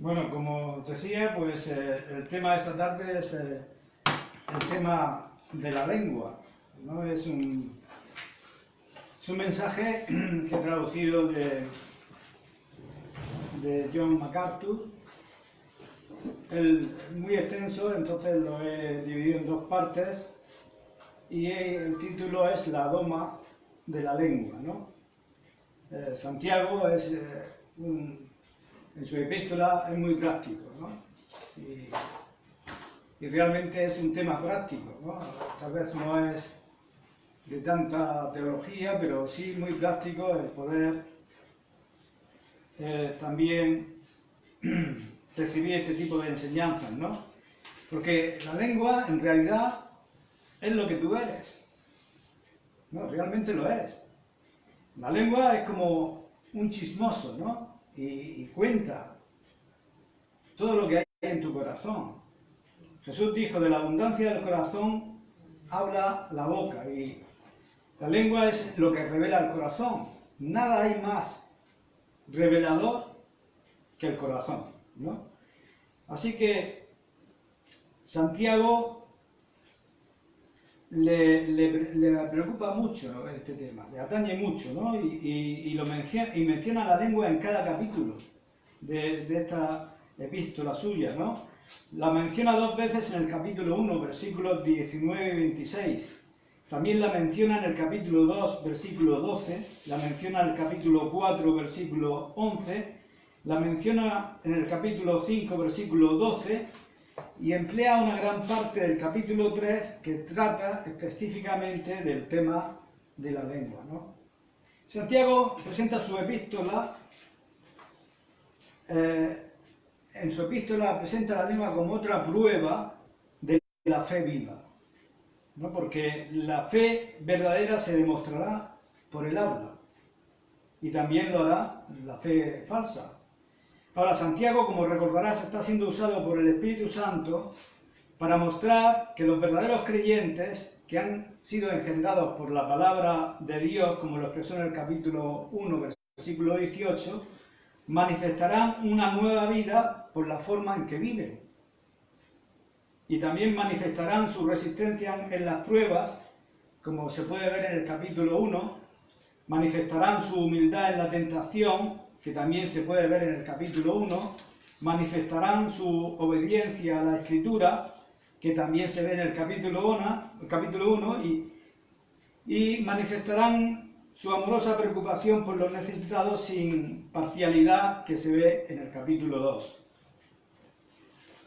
Bueno, como decía, pues el tema de esta tarde es el tema de la lengua, ¿no? Es un mensaje que he traducido de John MacArthur, muy extenso, entonces lo he dividido en dos partes y el título es La doma de la lengua, ¿no? Santiago en su epístola es muy práctico, ¿no? Y realmente es un tema práctico, ¿no? Tal vez no es de tanta teología, pero sí muy práctico el poder también recibir este tipo de enseñanzas, ¿no? Porque la lengua en realidad es lo que tú eres, ¿no? Realmente lo es. La lengua es como un chismoso, ¿no? Y cuenta todo lo que hay en tu corazón. Jesús dijo, de la abundancia del corazón habla la boca, y la lengua es lo que revela el corazón. Nada hay más revelador que el corazón, ¿no? Así que Santiago le preocupa mucho, ¿no?, este tema, le atañe mucho, ¿no? Y menciona la lengua en cada capítulo de esta epístola suya, ¿no? La menciona dos veces en el capítulo 1, versículos 19 y 26. También la menciona en el capítulo 2, versículo 12, la menciona en el capítulo 4, versículo 11, la menciona en el capítulo 5, versículo 12, y emplea una gran parte del capítulo 3 que trata específicamente del tema de la lengua, ¿no? Santiago presenta su epístola, en su epístola presenta la lengua como otra prueba de la fe viva, ¿no? Porque la fe verdadera se demostrará por el habla, y también lo hará la fe falsa. Ahora, Santiago, como recordarás, está siendo usado por el Espíritu Santo para mostrar que los verdaderos creyentes, que han sido engendrados por la palabra de Dios, como lo expresó en el capítulo 1, versículo 18, manifestarán una nueva vida por la forma en que viven. Y también manifestarán su resistencia en las pruebas, como se puede ver en el capítulo 1, manifestarán su humildad en la tentación, que también se puede ver en el capítulo 1, manifestarán su obediencia a la Escritura, que también se ve en el capítulo 1, y manifestarán su amorosa preocupación por los necesitados sin parcialidad, que se ve en el capítulo 2.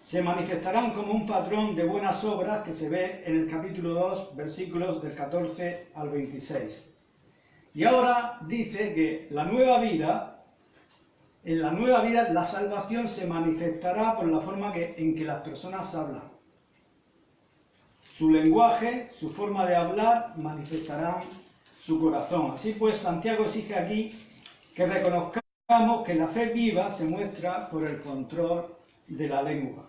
Se manifestarán como un patrón de buenas obras, que se ve en el capítulo 2, versículos del 14 al 26. Y ahora dice que en la nueva vida la salvación se manifestará por la forma en que las personas hablan. Su lenguaje, su forma de hablar, manifestarán su corazón. Así pues, Santiago exige aquí que reconozcamos que la fe viva se muestra por el control de la lengua.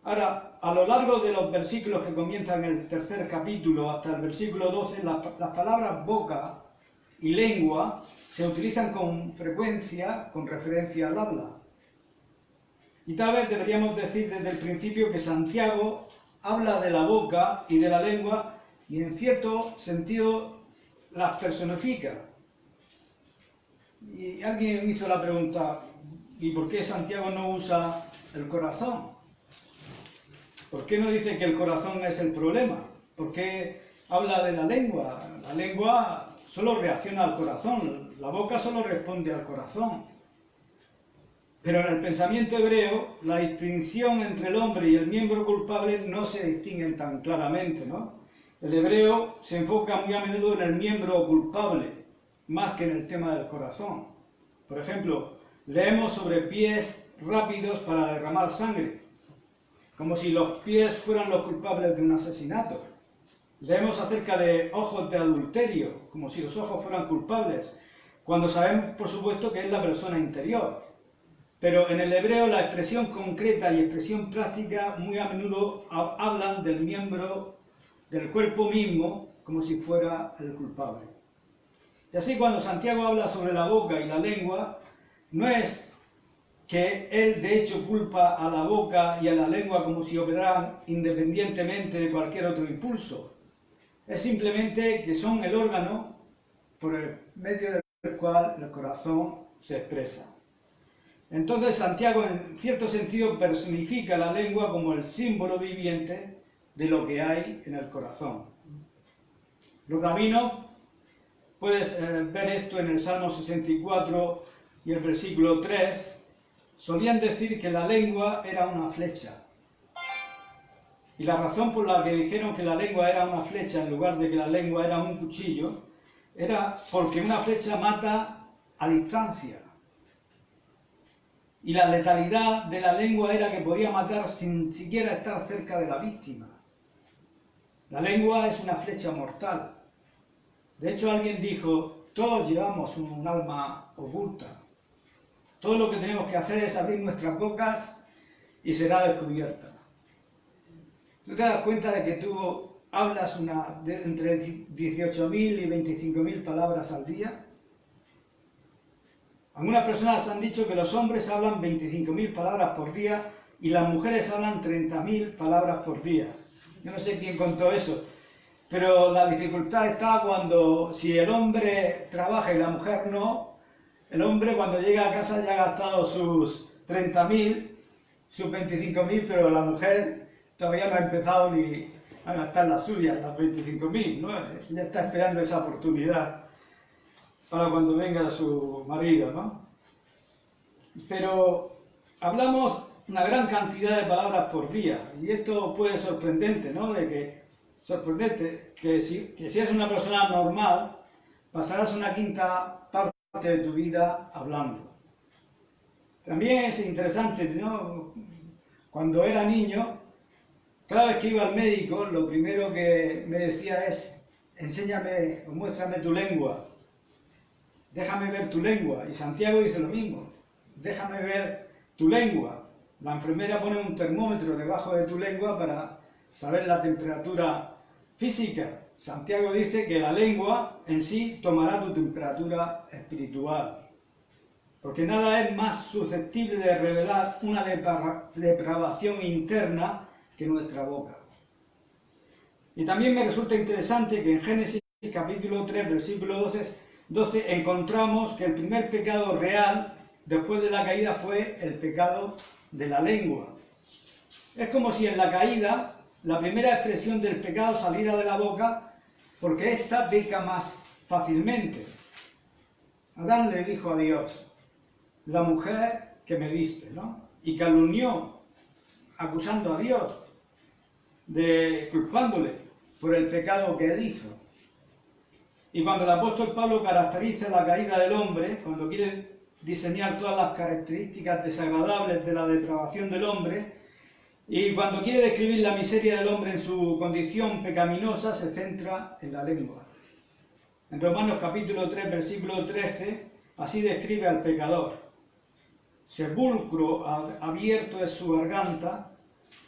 Ahora, a lo largo de los versículos que comienzan el tercer capítulo hasta el versículo 12, las palabras boca y lengua se utilizan con frecuencia con referencia al habla. Y tal vez deberíamos decir desde el principio que Santiago habla de la boca y de la lengua y en cierto sentido las personifica. Y alguien hizo la pregunta, ¿y por qué Santiago no usa el corazón? ¿Por qué no dice que el corazón es el problema? ¿Por qué habla de la lengua? La lengua solo reacciona al corazón, la boca solo responde al corazón. Pero en el pensamiento hebreo, la distinción entre el hombre y el miembro culpable no se distinguen tan claramente, ¿no? El hebreo se enfoca muy a menudo en el miembro culpable, más que en el tema del corazón. Por ejemplo, leemos sobre pies rápidos para derramar sangre, como si los pies fueran los culpables de un asesinato. Leemos acerca de ojos de adulterio, como si los ojos fueran culpables, cuando sabemos, por supuesto, que es la persona interior. Pero en el hebreo la expresión concreta y expresión práctica muy a menudo hablan del miembro del cuerpo mismo como si fuera el culpable. Y así cuando Santiago habla sobre la boca y la lengua, no es que él de hecho culpa a la boca y a la lengua como si operaran independientemente de cualquier otro impulso. Es simplemente que son el órgano por el medio del cual el corazón se expresa. Entonces Santiago en cierto sentido personifica la lengua como el símbolo viviente de lo que hay en el corazón. Los rabinos, puedes ver esto en el Salmo 64 y el versículo 3, solían decir que la lengua era una flecha. Y la razón por la que dijeron que la lengua era una flecha en lugar de que la lengua era un cuchillo, era porque una flecha mata a distancia. Y la letalidad de la lengua era que podía matar sin siquiera estar cerca de la víctima. La lengua es una flecha mortal. De hecho, alguien dijo, todos llevamos un alma oculta. Todo lo que tenemos que hacer es abrir nuestras bocas y será descubierta. ¿Tú te das cuenta de que tú hablas entre 18.000 y 25.000 palabras al día? Algunas personas han dicho que los hombres hablan 25.000 palabras por día y las mujeres hablan 30.000 palabras por día. Yo no sé quién contó eso, pero la dificultad está cuando, si el hombre trabaja y la mujer no, el hombre cuando llega a casa ya ha gastado sus 30.000, sus 25.000, pero la mujer todavía no ha empezado ni a gastar las suyas, las 25.000, ¿no? Ella está esperando esa oportunidad para cuando venga su marido, ¿no? Pero hablamos una gran cantidad de palabras por día, y esto puede ser sorprendente, ¿no? Sorprendente que si eres una persona normal, pasarás una quinta parte de tu vida hablando. También es interesante, ¿no? Cuando era niño, cada vez que iba al médico, lo primero que me decía es, enséñame o muéstrame tu lengua. Déjame ver tu lengua. Y Santiago dice lo mismo. Déjame ver tu lengua. La enfermera pone un termómetro debajo de tu lengua para saber la temperatura física. Santiago dice que la lengua en sí tomará tu temperatura espiritual. Porque nada es más susceptible de revelar una depravación interna que nuestra boca. Y también me resulta interesante que en Génesis capítulo 3, versículo 12 encontramos que el primer pecado real después de la caída fue el pecado de la lengua. Es como si en la caída la primera expresión del pecado saliera de la boca, porque ésta peca más fácilmente. Adán le dijo a Dios, la mujer que me diste, ¿no? Y calumnió, acusando a Dios, culpándole por el pecado que él hizo. Y cuando el apóstol Pablo caracteriza la caída del hombre, cuando quiere diseñar todas las características desagradables de la depravación del hombre, y cuando quiere describir la miseria del hombre en su condición pecaminosa, se centra en la lengua. En Romanos capítulo 3, versículo 13, así describe al pecador. Sepulcro abierto es su garganta,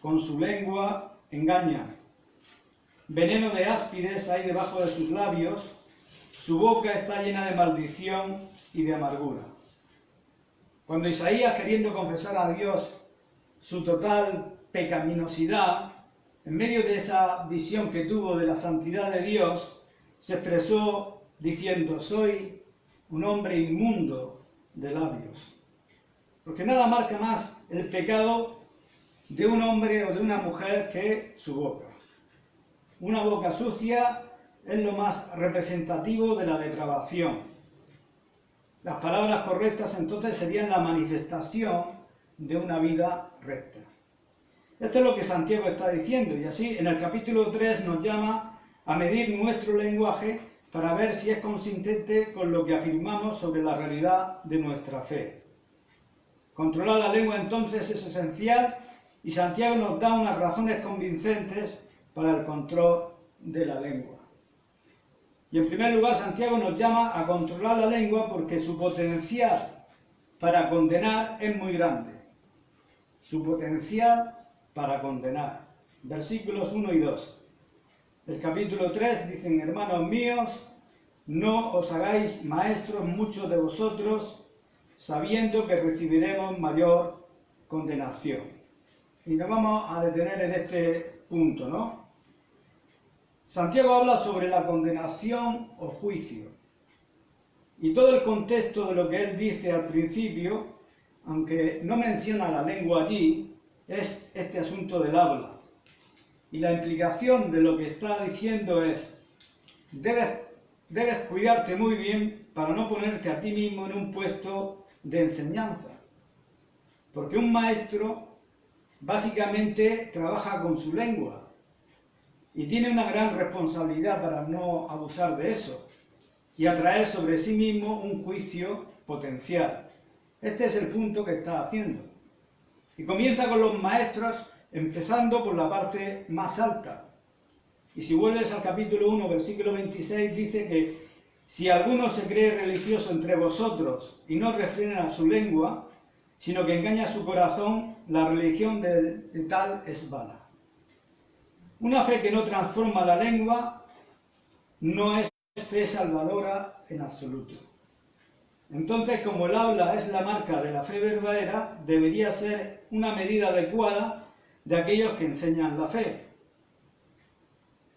con su lengua engaña. Veneno de áspides hay debajo de sus labios, su boca está llena de maldición y de amargura. Cuando Isaías, queriendo confesar a Dios su total pecaminosidad, en medio de esa visión que tuvo de la santidad de Dios, se expresó diciendo, soy un hombre inmundo de labios. Porque nada marca más el pecado de un hombre o de una mujer que su boca. Una boca sucia es lo más representativo de la depravación. Las palabras correctas entonces serían la manifestación de una vida recta. Esto es lo que Santiago está diciendo, y así en el capítulo 3 nos llama a medir nuestro lenguaje para ver si es consistente con lo que afirmamos sobre la realidad de nuestra fe. Controlar la lengua entonces es esencial, y Santiago nos da unas razones convincentes para el control de la lengua. Y en primer lugar, Santiago nos llama a controlar la lengua porque su potencial para condenar es muy grande. Su potencial para condenar. Versículos 1 y 2. El capítulo 3 dicen, hermanos míos, no os hagáis maestros muchos de vosotros, sabiendo que recibiremos mayor condenación. Y nos vamos a detener en este punto, ¿no? Santiago habla sobre la condenación o juicio. Y todo el contexto de lo que él dice al principio, aunque no menciona la lengua allí, es este asunto del habla. Y la implicación de lo que está diciendo es, debes cuidarte muy bien para no ponerte a ti mismo en un puesto de enseñanza. Porque un maestro básicamente trabaja con su lengua y tiene una gran responsabilidad para no abusar de eso y atraer sobre sí mismo un juicio potencial. Este es el punto que está haciendo. Y comienza con los maestros, empezando por la parte más alta. Y si vuelves al capítulo 1, versículo 26, dice que si alguno se cree religioso entre vosotros y no refrena su lengua, sino que engaña su corazón, la religión de tal es vana. Una fe que no transforma la lengua no es fe salvadora en absoluto. Entonces, como el habla es la marca de la fe verdadera, debería ser una medida adecuada de aquellos que enseñan la fe.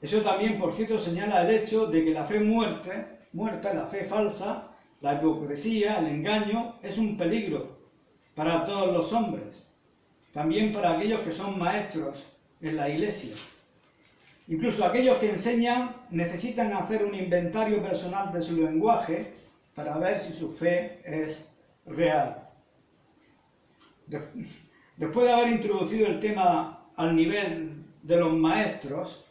Eso también, por cierto, señala el hecho de que la fe muerta, la fe falsa, la hipocresía, el engaño, es un peligro para todos los hombres, también para aquellos que son maestros en la iglesia. Incluso aquellos que enseñan necesitan hacer un inventario personal de su lenguaje para ver si su fe es real. Después de haber introducido el tema al nivel de los maestros,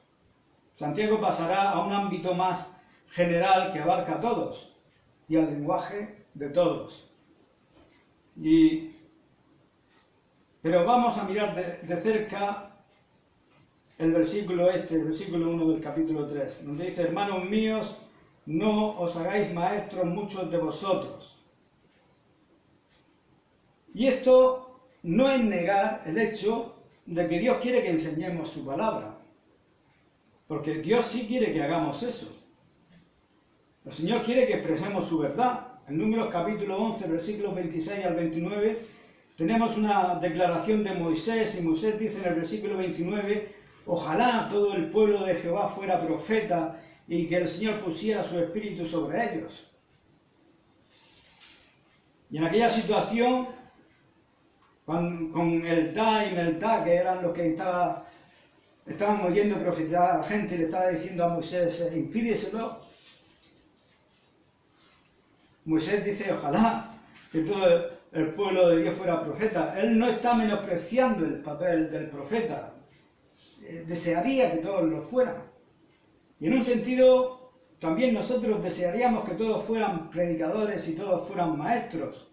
Santiago pasará a un ámbito más general que abarca a todos y al lenguaje de todos. Pero vamos a mirar de cerca el versículo el versículo 1 del capítulo 3, donde dice: hermanos míos, no os hagáis maestros muchos de vosotros. Y esto no es negar el hecho de que Dios quiere que enseñemos su palabra, porque Dios sí quiere que hagamos eso. El Señor quiere que expresemos su verdad. En Números capítulo 11, versículos 26 al 29, tenemos una declaración de Moisés, y Moisés dice en el versículo 29: ojalá todo el pueblo de Jehová fuera profeta y que el Señor pusiera su espíritu sobre ellos. Y en aquella situación, con Eldad y Meldad, que eran los que estaban oyendo profetizar a la gente, le estaba diciendo a Moisés: impídeselo. Moisés dice: ojalá que todo el pueblo de Dios fuera profeta. Él no está menospreciando el papel del profeta. Desearía que todos lo fueran. Y en un sentido, también nosotros desearíamos que todos fueran predicadores y todos fueran maestros.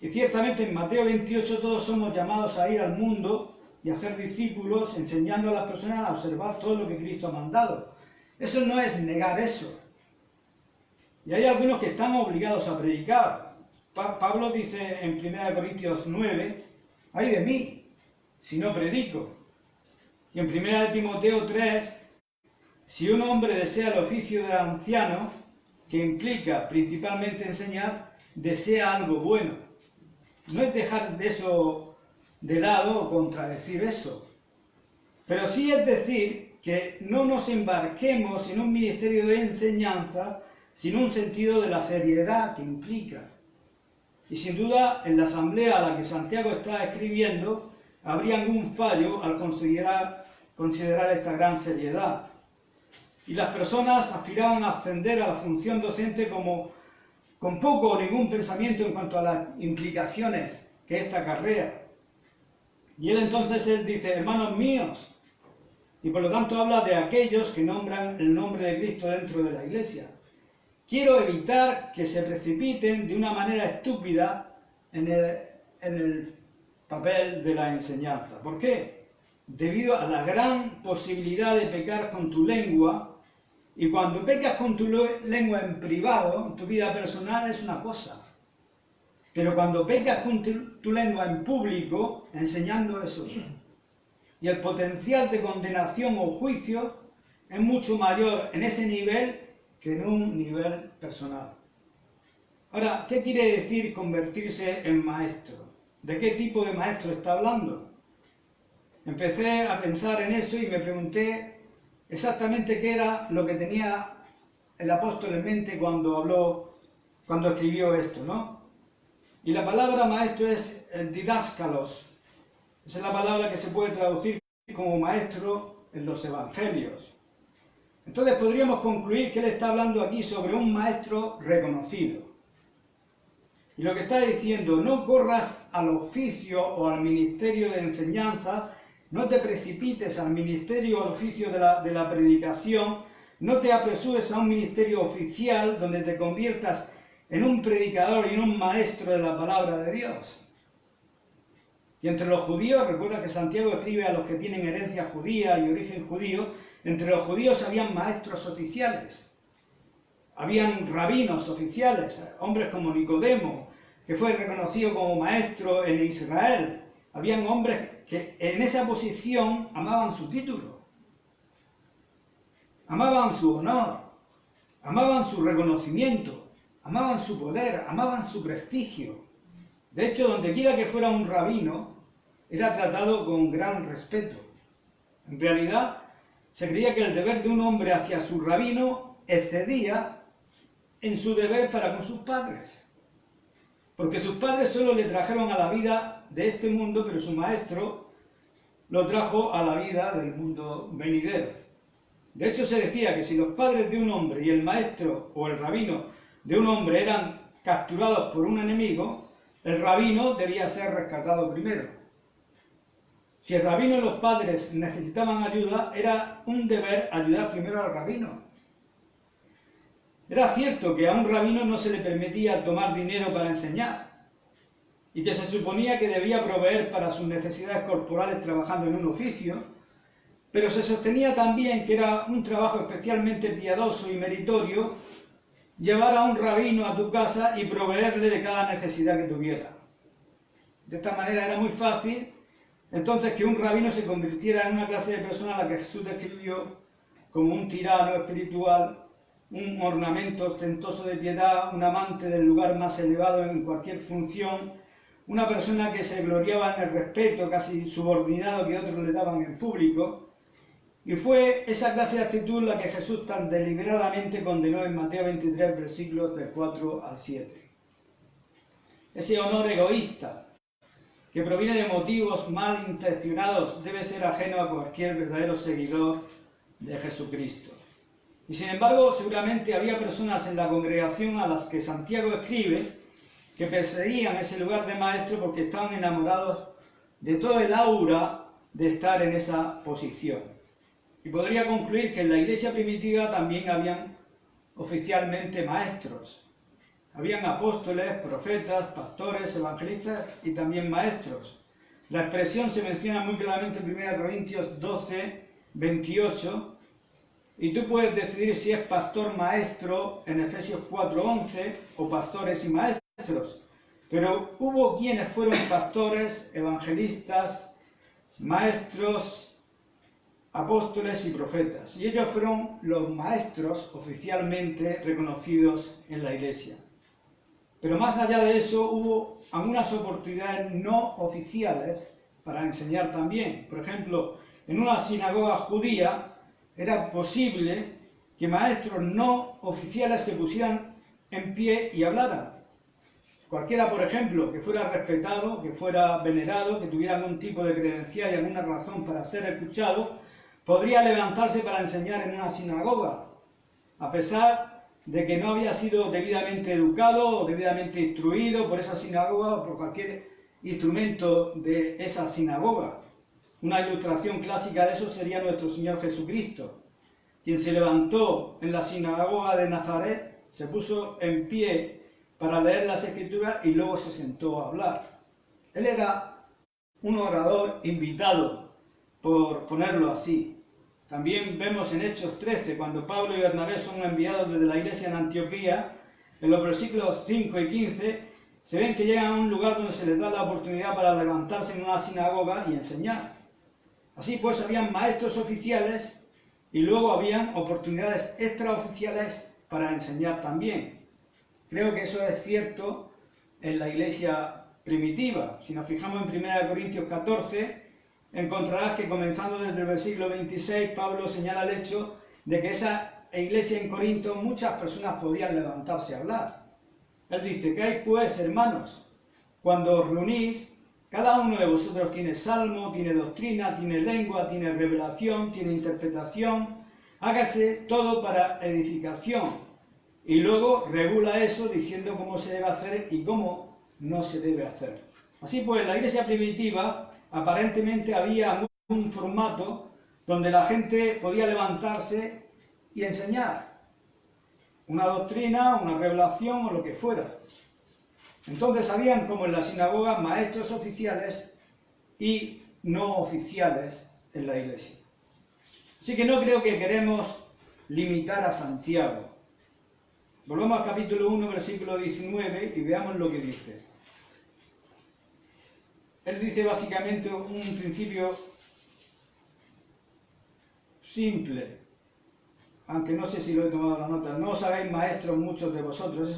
Y ciertamente en Mateo 28 todos somos llamados a ir al mundo y a hacer discípulos, enseñando a las personas a observar todo lo que Cristo ha mandado. Eso no es negar eso. Y hay algunos que están obligados a predicar. Pablo dice en 1 Corintios 9, ay de mí, si no predico. Y en 1 Timoteo 3, si un hombre desea el oficio de anciano, que implica principalmente enseñar, desea algo bueno. No es dejar eso de lado o contradecir eso. Pero sí es decir que no nos embarquemos en un ministerio de enseñanza sin un sentido de la seriedad que implica. Y sin duda, en la asamblea a la que Santiago está escribiendo, habría algún fallo al considerar esta gran seriedad. Y las personas aspiraban a ascender a la función docente con poco o ningún pensamiento en cuanto a las implicaciones que esta carrea. Y él dice: hermanos míos, y por lo tanto habla de aquellos que nombran el nombre de Cristo dentro de la iglesia. Quiero evitar que se precipiten de una manera estúpida en el papel de la enseñanza. ¿Por qué? Debido a la gran posibilidad de pecar con tu lengua, y cuando pecas con tu lengua en privado, en tu vida personal, es una cosa. Pero cuando pecas con tu lengua en público, enseñando eso, y el potencial de condenación o juicio es mucho mayor en ese nivel que en un nivel personal. Ahora, ¿qué quiere decir convertirse en maestro? ¿De qué tipo de maestro está hablando? Empecé a pensar en eso y me pregunté exactamente qué era lo que tenía el apóstol en mente cuando escribió esto, ¿no? Y la palabra maestro es didáscalos. Esa es la palabra que se puede traducir como maestro en los evangelios. Entonces podríamos concluir que él está hablando aquí sobre un maestro reconocido. Y lo que está diciendo, no corras al oficio o al ministerio de enseñanza, no te precipites al ministerio o al oficio de la predicación, no te apresures a un ministerio oficial donde te conviertas en un predicador y en un maestro de la palabra de Dios. Y entre los judíos, recuerda que Santiago escribe a los que tienen herencia judía y origen judío, entre los judíos habían maestros oficiales, habían rabinos oficiales, hombres como Nicodemo, que fue reconocido como maestro en Israel. Habían hombres que en esa posición amaban su título, amaban su honor, amaban su reconocimiento, amaban su poder, amaban su prestigio. De hecho, donde quiera que fuera un rabino, era tratado con gran respeto. En realidad, se creía que el deber de un hombre hacia su rabino excedía en su deber para con sus padres. Porque sus padres solo le trajeron a la vida de este mundo, pero su maestro lo trajo a la vida del mundo venidero. De hecho, se decía que si los padres de un hombre y el maestro o el rabino de un hombre eran capturados por un enemigo, el rabino debía ser rescatado primero. Si el rabino y los padres necesitaban ayuda, era un deber ayudar primero al rabino. Era cierto que a un rabino no se le permitía tomar dinero para enseñar y que se suponía que debía proveer para sus necesidades corporales trabajando en un oficio, pero se sostenía también que era un trabajo especialmente piadoso y meritorio llevar a un rabino a tu casa y proveerle de cada necesidad que tuviera. De esta manera era muy fácil entonces que un rabino se convirtiera en una clase de persona a la que Jesús describió como un tirano espiritual, un ornamento ostentoso de piedad, un amante del lugar más elevado en cualquier función, una persona que se gloriaba en el respeto casi subordinado que otros le daban en público. Y fue esa clase de actitud la que Jesús tan deliberadamente condenó en Mateo 23, versículos del 4 al 7. Ese honor egoísta, que proviene de motivos malintencionados, debe ser ajeno a cualquier verdadero seguidor de Jesucristo. Y sin embargo, seguramente había personas en la congregación a las que Santiago escribe que perseguían ese lugar de maestro porque estaban enamorados de todo el aura de estar en esa posición. Y podría concluir que en la iglesia primitiva también habían oficialmente maestros. Habían apóstoles, profetas, pastores, evangelistas y también maestros. La expresión se menciona muy claramente en 1 Corintios 12, 28, y tú puedes decidir si es pastor maestro en Efesios 4:11 o pastores y maestros. Pero hubo quienes fueron pastores, evangelistas, maestros, apóstoles y profetas. Y ellos fueron los maestros oficialmente reconocidos en la iglesia. Pero más allá de eso, hubo algunas oportunidades no oficiales para enseñar también. Por ejemplo, en una sinagoga judía era posible que maestros no oficiales se pusieran en pie y hablaran. Cualquiera, por ejemplo, que fuera respetado, que fuera venerado, que tuviera algún tipo de credencial y alguna razón para ser escuchado, podría levantarse para enseñar en una sinagoga, a pesar de que no había sido debidamente educado o debidamente instruido por esa sinagoga o por cualquier instrumento de esa sinagoga. Una ilustración clásica de eso sería nuestro Señor Jesucristo, quien se levantó en la sinagoga de Nazaret, se puso en pie para leer las Escrituras y luego se sentó a hablar. Él era un orador invitado, por ponerlo así. También vemos en Hechos 13, cuando Pablo y Bernabé son enviados desde la iglesia en Antioquía, en los versículos 5 y 15, se ven que llegan a un lugar donde se les da la oportunidad para levantarse en una sinagoga y enseñar. Así pues, habían maestros oficiales y luego habían oportunidades extraoficiales para enseñar también. Creo que eso es cierto en la iglesia primitiva. Si nos fijamos en 1 Corintios 14, encontrarás que comenzando desde el versículo 26, Pablo señala el hecho de que esa iglesia en Corinto muchas personas podían levantarse a hablar. Él dice, ¿qué hay pues, hermanos? Cuando os reunís, cada uno de vosotros tiene salmo, tiene doctrina, tiene lengua, tiene revelación, tiene interpretación. Hágase todo para edificación. Y luego regula eso diciendo cómo se debe hacer y cómo no se debe hacer. Así pues, en la iglesia primitiva aparentemente había un formato donde la gente podía levantarse y enseñar una doctrina, una revelación o lo que fuera. Entonces habían, como en la sinagoga, maestros oficiales y no oficiales en la iglesia. Así que no creo que queremos limitar a Santiago. Volvamos al capítulo 1, versículo 19 y veamos lo que dice. Él dice básicamente un principio simple, aunque no sé si lo he tomado la nota. No os hagáis maestros muchos de vosotros.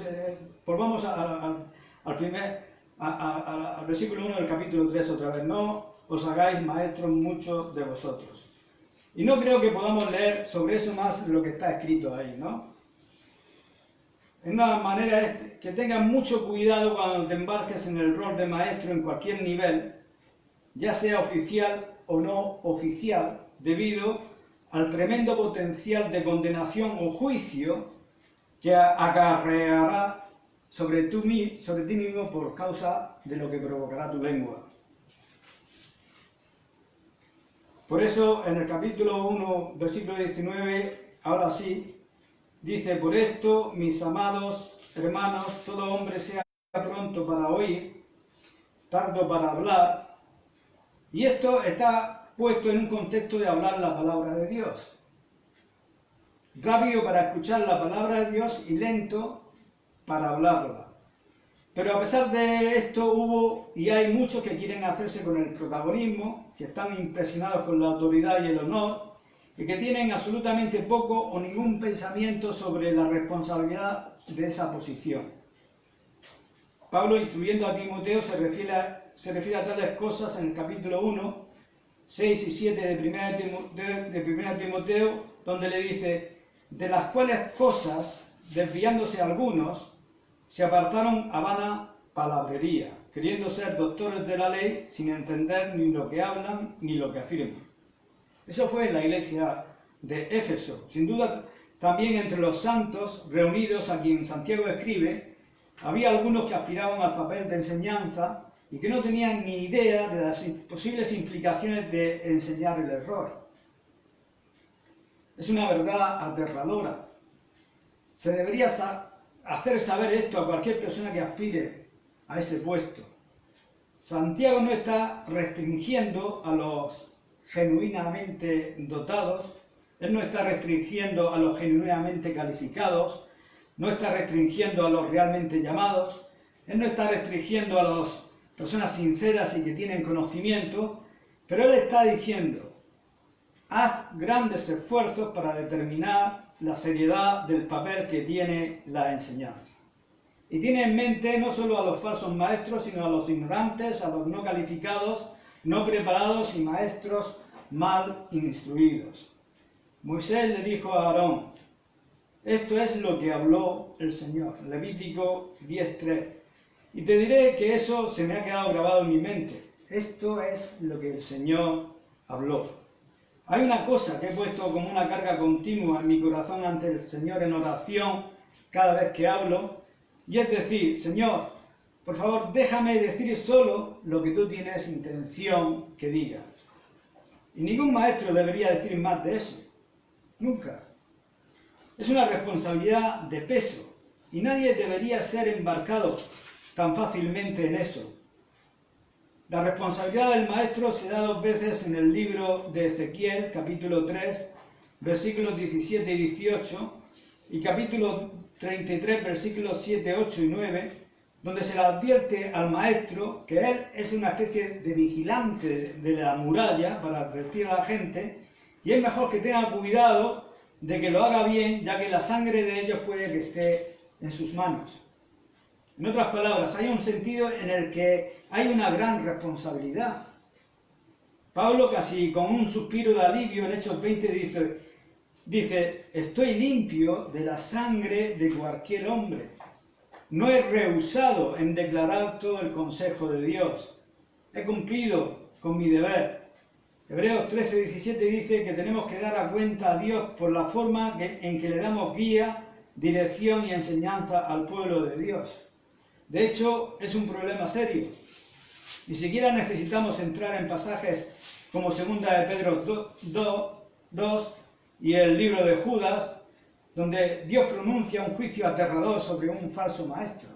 Volvamos al versículo 1 del capítulo 3 otra vez. No os hagáis maestros muchos de vosotros. Y no creo que podamos leer sobre eso más de lo que está escrito ahí, ¿no? En una manera es que tengas mucho cuidado cuando te embarques en el rol de maestro en cualquier nivel, ya sea oficial o no oficial, debido al tremendo potencial de condenación o juicio que acarreará sobre ti mismo por causa de lo que provocará tu lengua. Por eso, en el capítulo 1, versículo 19, ahora sí, dice, por esto, mis amados hermanos, todo hombre sea pronto para oír, tardo para hablar, y esto está puesto en un contexto de hablar la palabra de Dios. Rápido para escuchar la palabra de Dios y lento para hablarla. Pero a pesar de esto hubo y hay muchos que quieren hacerse con el protagonismo, que están impresionados con la autoridad y el honor, y que tienen absolutamente poco o ningún pensamiento sobre la responsabilidad de esa posición. Pablo, instruyendo a Timoteo, se refiere a tales cosas en el capítulo 1, 6 y 7 de 1 Timoteo, donde le dice, de las cuales cosas, desviándose algunos, se apartaron a vana palabrería, queriendo ser doctores de la ley, sin entender ni lo que hablan ni lo que afirman. Eso fue en la iglesia de Éfeso. Sin duda, también entre los santos reunidos a quien Santiago escribe, había algunos que aspiraban al papel de enseñanza y que no tenían ni idea de las posibles implicaciones de enseñar el error. Es una verdad aterradora. Se debería hacer saber esto a cualquier persona que aspire a ese puesto. Santiago no está restringiendo a los genuinamente dotados, él no está restringiendo a los genuinamente calificados, no está restringiendo a los realmente llamados, él no está restringiendo a las personas sinceras y que tienen conocimiento, pero él está diciendo, haz grandes esfuerzos para determinar la seriedad del papel que tiene la enseñanza. Y tiene en mente no solo a los falsos maestros, sino a los ignorantes, a los no calificados, no preparados y maestros mal instruidos. Moisés le dijo a Aarón, esto es lo que habló el Señor, Levítico 10:3. Y te diré que eso se me ha quedado grabado en mi mente. Esto es lo que el Señor habló. Hay una cosa que he puesto como una carga continua en mi corazón ante el Señor en oración cada vez que hablo, y es decir, Señor, por favor, déjame decir solo lo que tú tienes intención que diga. Y ningún maestro debería decir más de eso. Nunca. Es una responsabilidad de peso y nadie debería ser embarcado tan fácilmente en eso. La responsabilidad del maestro se da 2 veces en el libro de Ezequiel, capítulo 3, versículos 17 y 18, y capítulo 33, versículos 7, 8 y 9, donde se le advierte al maestro que él es una especie de vigilante de la muralla para advertir a la gente, y es mejor que tenga cuidado de que lo haga bien, ya que la sangre de ellos puede que esté en sus manos. En otras palabras, hay un sentido en el que hay una gran responsabilidad. Pablo, casi con un suspiro de alivio, en Hechos 20 dice, estoy limpio de la sangre de cualquier hombre. No he rehusado en declarar todo el consejo de Dios. He cumplido con mi deber. Hebreos 13:17 dice que tenemos que dar cuenta a Dios por la forma en que le damos guía, dirección y enseñanza al pueblo de Dios. De hecho, es un problema serio. Ni siquiera necesitamos entrar en pasajes como 2 de Pedro 2 y el libro de Judas, donde Dios pronuncia un juicio aterrador sobre un falso maestro.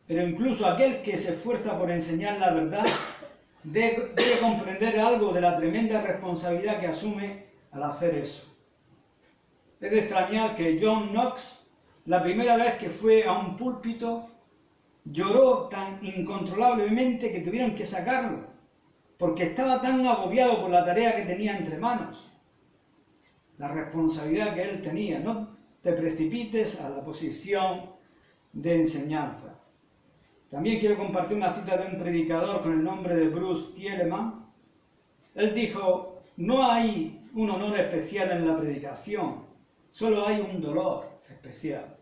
Pero incluso aquel que se esfuerza por enseñar la verdad debe comprender algo de la tremenda responsabilidad que asume al hacer eso. Es de extrañar que John Knox, la primera vez que fue a un púlpito, lloró tan incontrolablemente que tuvieron que sacarlo, porque estaba tan agobiado por la tarea que tenía entre manos, la responsabilidad que él tenía. No te precipites a la posición de enseñanza. También quiero compartir una cita de un predicador con el nombre de Bruce Thielemann. Él dijo, no hay un honor especial en la predicación, solo hay un dolor especial.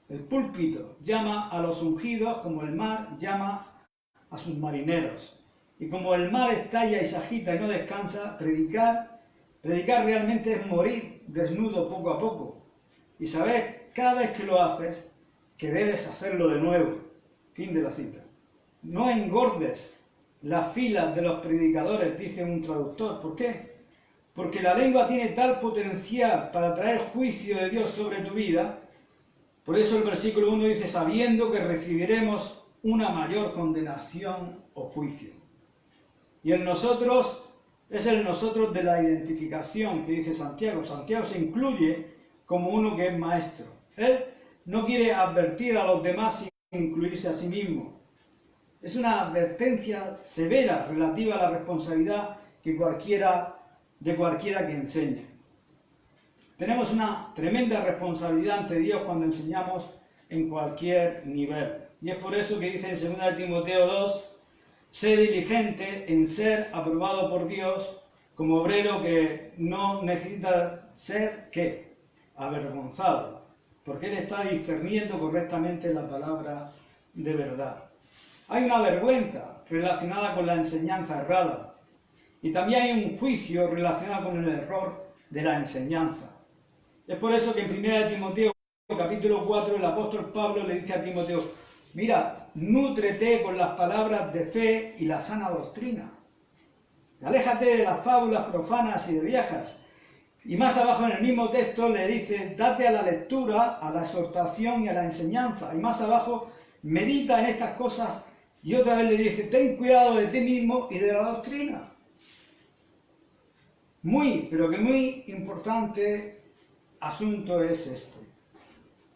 El púlpito llama a los ungidos como el mar llama a sus marineros. Y como el mar estalla y se agita y no descansa, predicar realmente es morir desnudo poco a poco. Y saber cada vez que lo haces que debes hacerlo de nuevo. Fin de la cita. No engordes las filas de los predicadores, dice un traductor. ¿Por qué? Porque la lengua tiene tal potencial para traer juicio de Dios sobre tu vida. Por eso el versículo 1 dice, sabiendo que recibiremos una mayor condenación o juicio. Y el nosotros es el nosotros de la identificación que dice Santiago. Santiago se incluye como uno que es maestro. Él no quiere advertir a los demás sin incluirse a sí mismo. Es una advertencia severa relativa a la responsabilidad de cualquiera que enseñe. Tenemos una tremenda responsabilidad ante Dios cuando enseñamos en cualquier nivel. Y es por eso que dice en 2 Timoteo 2, sé diligente en ser aprobado por Dios como obrero que no necesita ser, ¿qué? Avergonzado, porque él está discerniendo correctamente la palabra de verdad. Hay una vergüenza relacionada con la enseñanza errada y también hay un juicio relacionado con el error de la enseñanza. Es por eso que en 1 Timoteo capítulo 4 el apóstol Pablo le dice a Timoteo, mira, nútrete con las palabras de fe y la sana doctrina. Aléjate de las fábulas profanas y de viejas. Y más abajo en el mismo texto le dice, date a la lectura, a la exhortación y a la enseñanza. Y más abajo, medita en estas cosas. Y otra vez le dice, ten cuidado de ti mismo y de la doctrina. Muy, pero que muy importante asunto es este.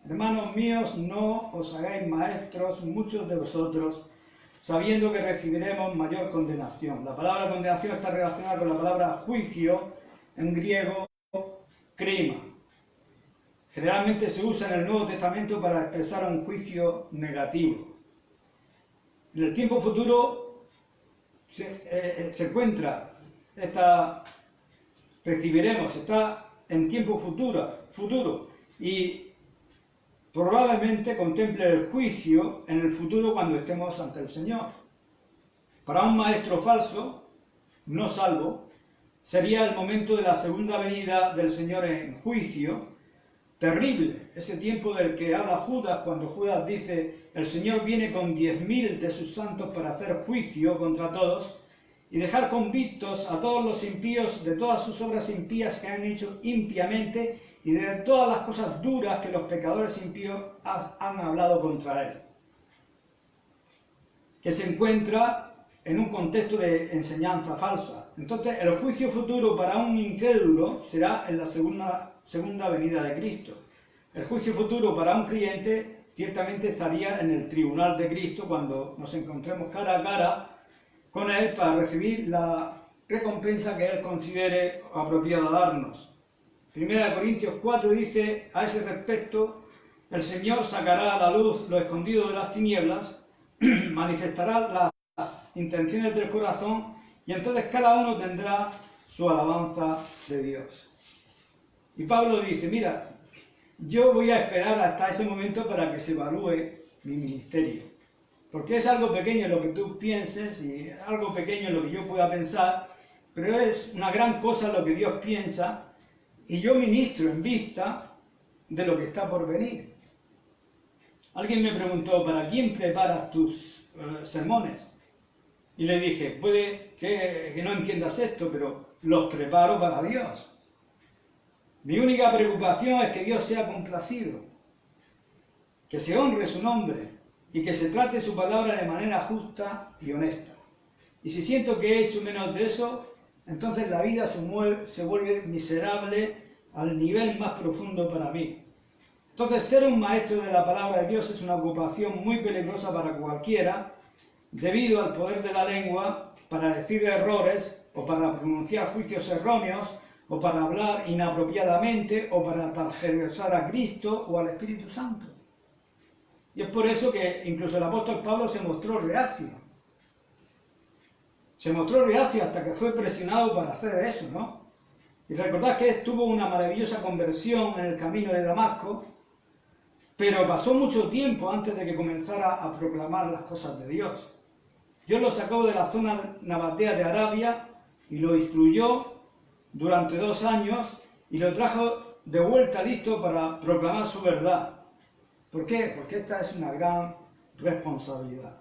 Hermanos míos, no os hagáis maestros, muchos de vosotros, sabiendo que recibiremos mayor condenación. La palabra condenación está relacionada con la palabra juicio, en griego, crima. Generalmente se usa en el Nuevo Testamento para expresar un juicio negativo. En el tiempo futuro se encuentra recibiremos, está en tiempo futuro y probablemente contemple el juicio en el futuro cuando estemos ante el Señor. Para un maestro falso, no salvo, sería el momento de la segunda venida del Señor en juicio, terrible, ese tiempo del que habla Judas, cuando Judas dice, el Señor viene con 10.000 de sus santos para hacer juicio contra todos y dejar convictos a todos los impíos de todas sus obras impías que han hecho impiamente y de todas las cosas duras que los pecadores impíos han hablado contra él. Que se encuentra en un contexto de enseñanza falsa. Entonces, el juicio futuro para un incrédulo será en la segunda venida de Cristo. El juicio futuro para un creyente ciertamente estaría en el tribunal de Cristo cuando nos encontremos cara a cara con Él para recibir la recompensa que Él considere apropiada darnos. 1 Corintios 4 dice a ese respecto, El Señor sacará a la luz lo escondido de las tinieblas, manifestará las intenciones del corazón y entonces cada uno tendrá su alabanza de Dios. Y Pablo dice, mira, yo voy a esperar hasta ese momento para que se evalúe mi ministerio. Porque es algo pequeño lo que tú pienses y algo pequeño lo que yo pueda pensar, pero es una gran cosa lo que Dios piensa y yo ministro en vista de lo que está por venir. Alguien me preguntó, ¿para quién preparas tus sermones? Y le dije, puede que no entiendas esto, pero los preparo para Dios. Mi única preocupación es que Dios sea complacido, que se honre su nombre y que se trate su palabra de manera justa y honesta. Y si siento que he hecho menos de eso, entonces la vida se vuelve miserable al nivel más profundo para mí. Entonces ser un maestro de la palabra de Dios es una ocupación muy peligrosa para cualquiera, debido al poder de la lengua para decir errores o para pronunciar juicios erróneos o para hablar inapropiadamente o para tergiversar a Cristo o al Espíritu Santo. Y es por eso que incluso el apóstol Pablo se mostró reacio. Se mostró reacio hasta que fue presionado para hacer eso, ¿no? Y recordad que tuvo una maravillosa conversión en el camino de Damasco, pero pasó mucho tiempo antes de que comenzara a proclamar las cosas de Dios. Dios lo sacó de la zona nabatea de Arabia y lo instruyó durante 2 años y lo trajo de vuelta listo para proclamar su verdad. ¿Por qué? Porque esta es una gran responsabilidad.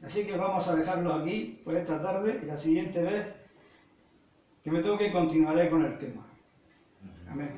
Así que vamos a dejarlo aquí por esta tarde y la siguiente vez que me toque continuaré con el tema. Amén.